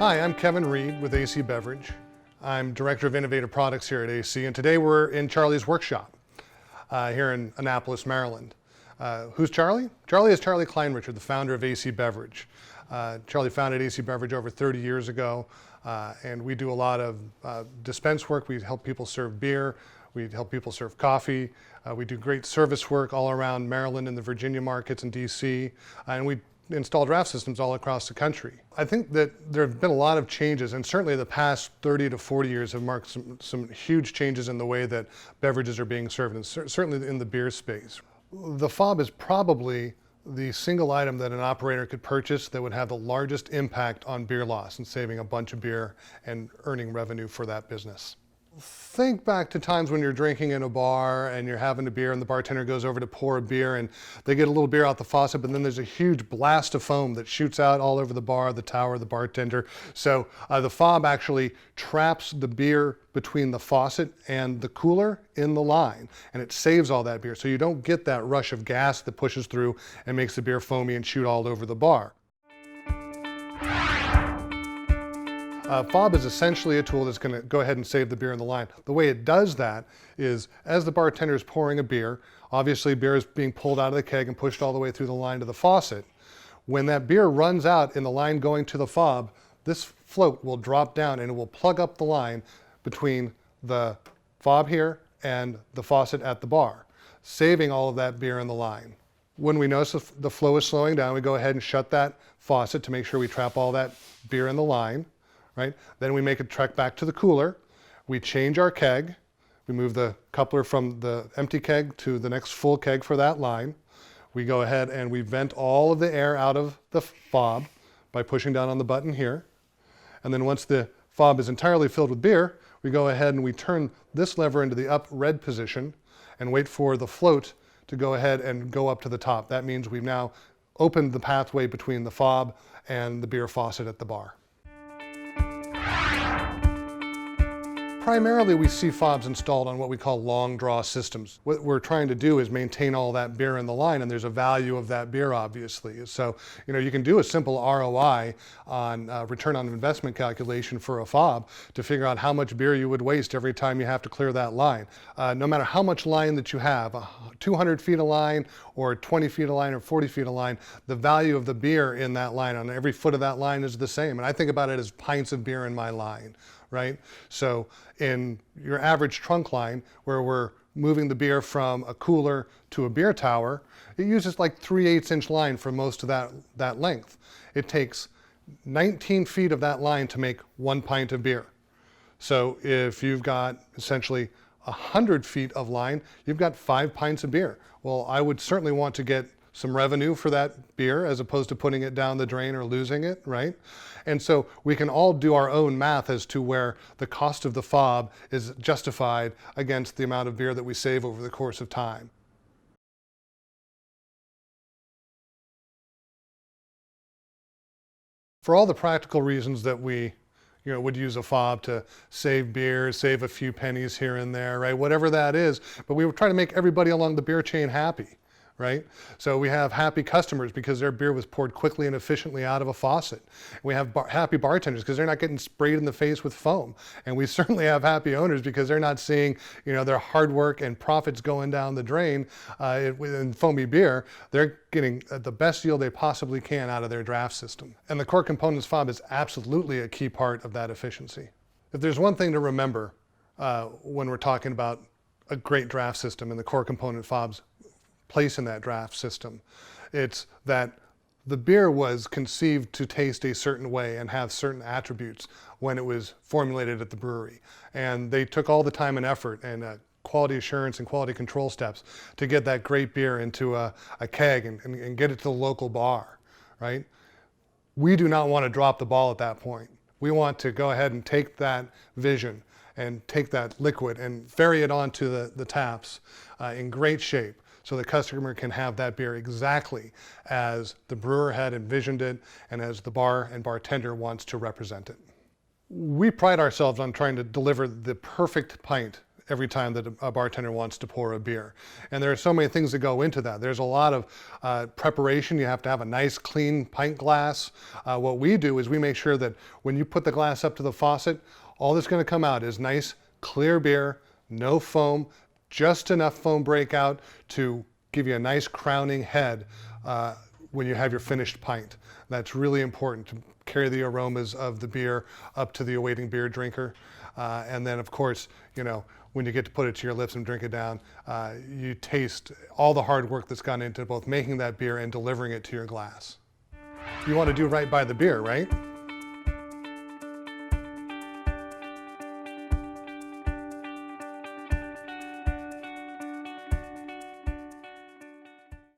Hi, I'm Kevin Reed with AC Beverage. I'm Director of Innovative Products here at AC, and today we're in Charlie's workshop here in Annapolis, Maryland. Who's Charlie? Charlie is Charlie Kleinrichard, the founder of AC Beverage. Charlie founded AC Beverage over 30 years ago, and we do a lot of dispense work. We help people serve beer. We help people serve coffee. We do great service work all around Maryland and the Virginia markets and DC, and we install draft systems all across the country. I think that there have been a lot of changes, and certainly the past 30 to 40 years have marked some huge changes in the way that beverages are being served, and certainly in the beer space. The fob is probably the single item that an operator could purchase that would have the largest impact on beer loss and saving a bunch of beer and earning revenue for that business. Think back to times when you're drinking in a bar and you're having a beer and the bartender goes over to pour a beer and they get a little beer out the faucet, but then there's a huge blast of foam that shoots out all over the bar, the tower, the bartender. So the fob actually traps the beer between the faucet and the cooler in the line, and it saves all that beer. So you don't get that rush of gas that pushes through and makes the beer foamy and shoot all over the bar. Fob is essentially a tool that's going to go ahead and save the beer in the line. The way it does that is as the bartender is pouring a beer, obviously beer is being pulled out of the keg and pushed all the way through the line to the faucet. When that beer runs out in the line going to the fob, this float will drop down and it will plug up the line between the fob here and the faucet at the bar, saving all of that beer in the line. When we notice the flow is slowing down, we go ahead and shut that faucet to make sure we trap all that beer in the line. Right? Then we make a trek back to the cooler. We change our keg. We move the coupler from the empty keg to the next full keg for that line. We go ahead and we vent all of the air out of the fob by pushing down on the button here. And then once the fob is entirely filled with beer, we go ahead and we turn this lever into the up red position and wait for the float to go ahead and go up to the top. That means we've now opened the pathway between the fob and the beer faucet at the bar. Primarily, we see fobs installed on what we call long draw systems. What we're trying to do is maintain all that beer in the line, and there's a value of that beer, obviously. So, you can do a simple ROI on return on investment calculation for a fob to figure out how much beer you would waste every time you have to clear that line. No matter how much line that you have, 200 feet of line or 20 feet of line or 40 feet of line, the value of the beer in that line on every foot of that line is the same. And I think about it as pints of beer in my line. Right? So in your average trunk line, where we're moving the beer from a cooler to a beer tower, it uses like 3/8 inch line for most of that length. It takes 19 feet of that line to make 1 pint of beer. So if you've got essentially 100 feet of line, you've got 5 pints of beer. Well, I would certainly want to get some revenue for that beer as opposed to putting it down the drain or losing it, right? And so we can all do our own math as to where the cost of the fob is justified against the amount of beer that we save over the course of time. For all the practical reasons that we would use a fob to save beer, save a few pennies here and there, right? Whatever that is, but we were trying to make everybody along the beer chain happy. Right? So we have happy customers because their beer was poured quickly and efficiently out of a faucet. We have happy bartenders because they're not getting sprayed in the face with foam. And we certainly have happy owners because they're not seeing, their hard work and profits going down the drain in foamy beer. They're getting the best yield they possibly can out of their draft system. And the core components fob is absolutely a key part of that efficiency. If there's one thing to remember when we're talking about a great draft system and the core component fob's place in that draft system, it's that the beer was conceived to taste a certain way and have certain attributes when it was formulated at the brewery. And they took all the time and effort and quality assurance and quality control steps to get that great beer into a keg and get it to the local bar, right? We do not want to drop the ball at that point. We want to go ahead and take that vision and take that liquid and ferry it onto the taps in great shape, so the customer can have that beer exactly as the brewer had envisioned it and as the bar and bartender wants to represent it. We pride ourselves on trying to deliver the perfect pint every time that a bartender wants to pour a beer. And there are so many things that go into that. There's a lot of preparation. You have to have a nice clean pint glass. What we do is we make sure that when you put the glass up to the faucet, all that's going to come out is nice clear beer, no foam, just enough foam breakout to give you a nice crowning head when you have your finished pint. That's really important to carry the aromas of the beer up to the awaiting beer drinker. And then of course, you know, when you get to put it to your lips and drink it down, you taste all the hard work that's gone into both making that beer and delivering it to your glass. You want to do right by the beer, right?